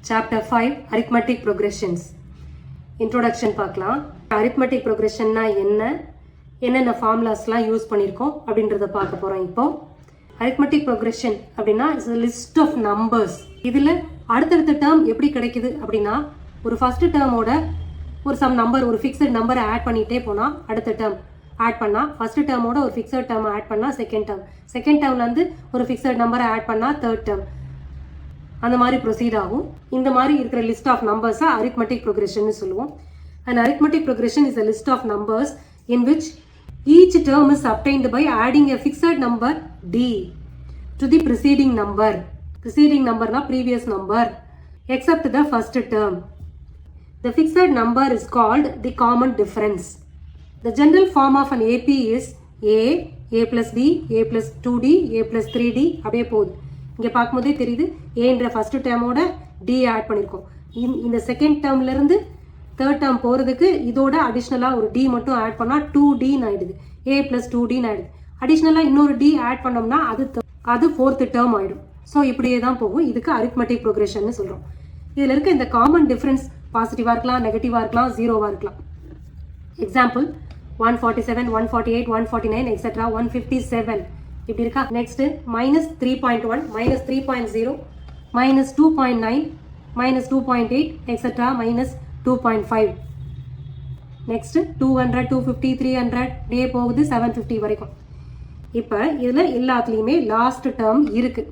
Chapter 5 Arithmetic Progressions. Introduction பார்க்கலாம். Arithmetic progressionனா என்னென்ன ஃபார்முலாஸ்லாம் use பண்ணியிருக்கோம் அப்படின்றத பார்க்க போகிறோம். இப்போ arithmetic progression அப்படின்னா it's a list of numbers. இதில் அடுத்தடுத்த டேர்ம் எப்படி கிடைக்குது அப்படின்னா ஒரு ஃபர்ஸ்ட் டேர்மோட ஒரு சம் நம்பர் ஒரு ஃபிக்ஸட் நம்பரை ஆட் பண்ணிகிட்டே போனால் அடுத்த டேர்ம் ஆட் பண்ணால் ஃபர்ஸ்ட் டேர்மோட ஒரு ஃபிக்ஸட் டேர்ம் ஆட் பண்ணால் செகண்ட் டேர்ம்லேருந்து ஒரு ஃபிக்ஸட் நம்பரை ஆட் பண்ணால் தேர்ட் டேர்ம் அந்த மாதிரி ப்ரொசீட் ஆகும். இந்த மாதிரி இருக்கிற லிஸ்ட் ஆஃப் நம்பர்ஸை arithmetic progression சொல்லுவோம். An arithmetic progression is a list of numbers in which each term is obtained by adding a fixed number d to the preceding number. Preceding number na previous number except the first term. The fixed number is called the common difference. The general form of an AP is a plus d, a plus 2d, a plus 3d அப்படியே போகுது. இங்கே பார்க்கும்போதே தெரியுது ஏன்ற first டேர்மோட D add பண்ணியிருக்கோம். இந்த second டேர்ம்லேருந்து third term போகிறதுக்கு இதோட அடிஷ்னலாக ஒரு டி மட்டும் ஆட் பண்ணால் 2dன்னு ஆகிடுது. ஏ ப்ளஸ் 2dன்னு ஆகிடுது. அடிஷ்னலாக இன்னொரு டி ஆட் பண்ணோம்னா அது ஃபோர்த்து டேர்ம் ஆகிடும். ஸோ இப்படியே தான் போகும். இதுக்கு arithmetic progression சொல்கிறோம். இதில் இருக்க இந்த காமன் டிஃப்ரென்ஸ் பாசிட்டிவாக இருக்கலாம், நெகட்டிவாக இருக்கலாம், ஜீரோவாக இருக்கலாம். எக்ஸாம்பிள் 147, 148, 149 எக்ஸெட்ரா 157 இப்படி இருக்கா. Next -3.1, -3.0, -2.9, -2.8 etcetera -2.5. நெக்ஸ்ட் 200, 250, 300 டே போகுது 750 வரைக்கும். இப்போ இதில் எல்லாத்துலேயுமே லாஸ்ட் டேர்ம் இருக்குது.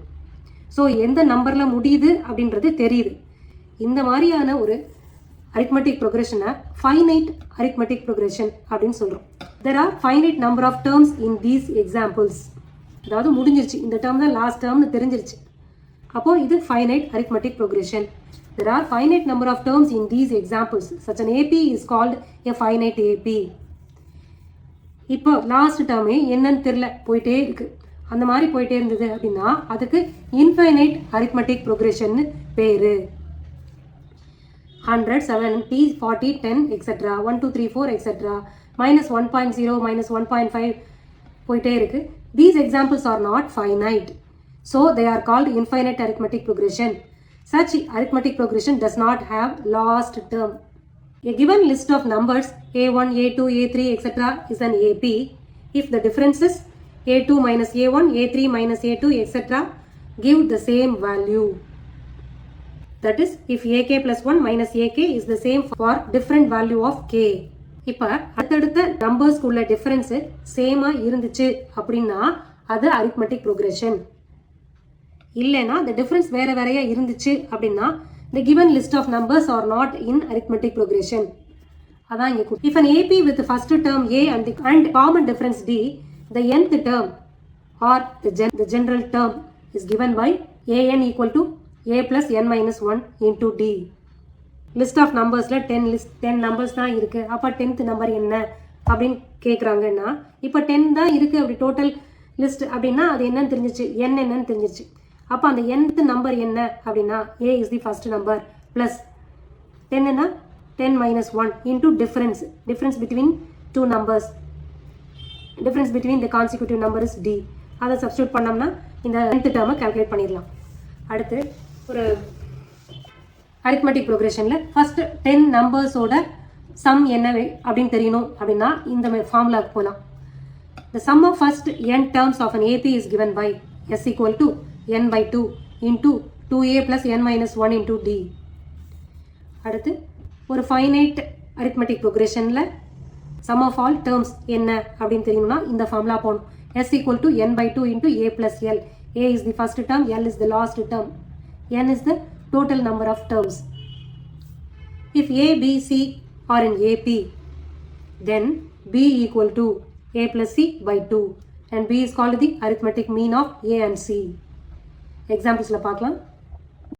ஸோ எந்த நம்பரில் முடியுது அப்படின்றது தெரியுது. இந்த மாதிரியான ஒரு arithmetic progression finite arithmetic progression அப்படின்னு சொல்கிறோம். There are finite number of terms in these examples. அதாவது முடிஞ்சிருச்சு, இந்த டேர்ம் தான் லாஸ்ட் டேர்ம்னு தெரிஞ்சிருச்சு. அப்போது இது finite arithmetic progression. There are finite number of terms in these examples. Such an AP is called a finite AP. இப்போ last டேர்மே என்னன்னு தெரியல, போயிட்டே இருக்கு. அந்த மாதிரி போயிட்டே இருந்தது அப்படின்னா அதுக்கு இன்ஃபைனைட் arithmetic progression பேரு. 100, 70, 40, 10 etc. 1, 2, 3, 4 etc. -1.0, -1.5 போயிட்டே இருக்கு. These examples are not finite. So they are called infinite arithmetic progression. Such arithmetic progression does not have last term. A given list of numbers a1, a2, a3 etc. is an AP if the differences a2 minus a1, a3 minus a2 etc. give the same value. That is, if ak plus 1 minus ak is the same for different value of k. இப்போ அடுத்தடுத்த நம்பர்ஸ்க்குள்ள difference சேமாக இருந்துச்சு அப்படின்னா அது arithmetic progression. இல்லைன்னா the difference வேறு வேறையாக இருந்துச்சு அப்படின்னா the given list of numbers are not in arithmetic progression. அதான் இங்கே if an AP with the first term a and common difference d, the nth term or the general term is given by an equal to a plus n minus 1 into d. List of நம்பர்ஸில் 10 numbers தான் இருக்குது. அப்போ 10th number என்ன அப்படின்னு கேட்குறாங்கன்னா இப்போ 10 தான் இருக்குது அப்படி டோட்டல் லிஸ்ட் அப்படின்னா அது என்னன்னு தெரிஞ்சிச்சு, என்னன்னு தெரிஞ்சிச்சு. அப்போ அந்த nth நம்பர் என்ன அப்படின்னா a is the first number plus 10னா 10 minus 1 into difference between two numbers. difference between the consecutive number is d. அதை சப்ஸ்டியூட் பண்ணோம்னா இந்த nth டேர்மை கால்குலேட் பண்ணிடலாம். அடுத்து ஒரு arithmetic progressionல ஃபர்ஸ்ட் 10 நம்பர்ஸோட சம் என்னவே அப்படின்னு தெரியணும் அப்படின்னா இந்த ஃபார்முலாக்கு போகலாம். The sum of first n terms of an AP is given by s equal to n by 2 into 2a plus n minus 1 into d. அடுத்து ஒரு finite arithmetic progressionல sum of all terms என்ன அப்படின்னு தெரியணும்னா இந்த ஃபார்முலா போகணும். s equal to n by 2 into a plus l. a is the first term, l is the last term, n is the total number of terms. If a, b, c are in AP, then b equal to a plus c by 2 and b is called the arithmetic mean of a and c. Examples la paakalam.